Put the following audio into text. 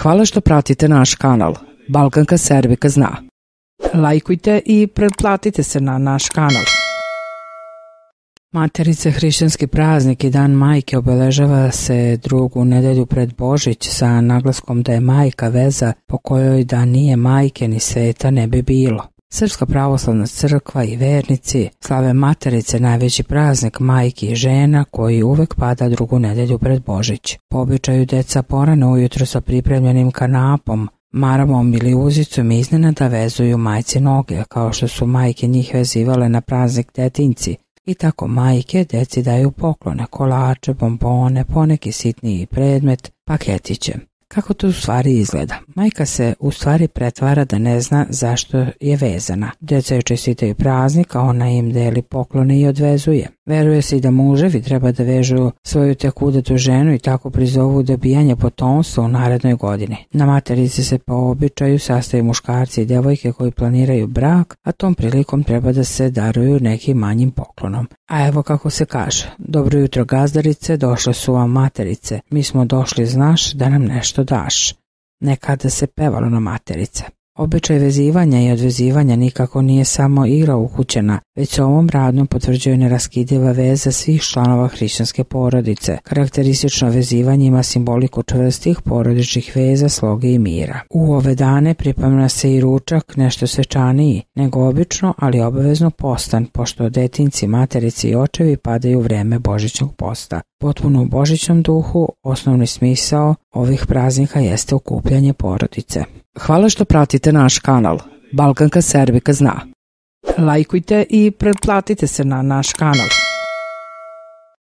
Hvala što pratite naš kanal. Balkanka Serbika zna. Lajkujte i pretplatite se na naš kanal. Materice, hrišćanski praznik i Dan majke obeležava se drugu nedelju pred Božić sa naglaskom da je majka veza po kojoj da nije majke ni sveta ne bi bilo. Srpska pravoslavna crkva i vernici slave Materice, najveći praznik majki i žena koji uvek pada drugu nedelju pred Božić. Po običaju deca porano ujutro sa pripremljenim kanapom, maramom ili uzicom iznenada vezuju majci noge, kao što su majke njih vezivale na praznik detinjci. I tako majke deci daju poklone, kolače, bombone, poneki sitniji predmet, paketiće. Kako to u stvari izgleda? Majka se u stvari pretvara da ne zna zašto je vezana. Deca joj čestitaju praznik, a ona im deli poklone i odvezuje. Veruje se i da muževi treba da vežu svoju tek udatu ženu i tako prizovu dobijanje potomstva u narednoj godini. Na Materici se po običaju sastaju muškarci i devojke koji planiraju brak, a tom prilikom treba da se daruju nekim manjim poklonom. A evo kako se kaže: dobro jutro gazdarice, došle su vam Materice, mi smo došli, znaš, da nam nešto daš. Nekada se pevalo na Materice. Običaj vezivanja i odvezivanja nikako nije samo igra ukućena, već se ovom radnjom potvrđuje neraskidiva veza svih članova hrišćanske porodice. Karakteristično vezivanje ima simboliku čvrstih porodičnih veza, sloge i mira. U ove dane priprema se i ručak, nešto svečaniji nego obično, ali obavezno postan, pošto detinjci, Materici i očevi padaju u vreme božićnog posta. Potpuno u božićnom duhu, osnovni smisao ovih praznika jeste okupljanje porodice. Hvala što pratite naš kanal. Balkanka Serbika zna. Lajkujte i pretplatite se na naš kanal.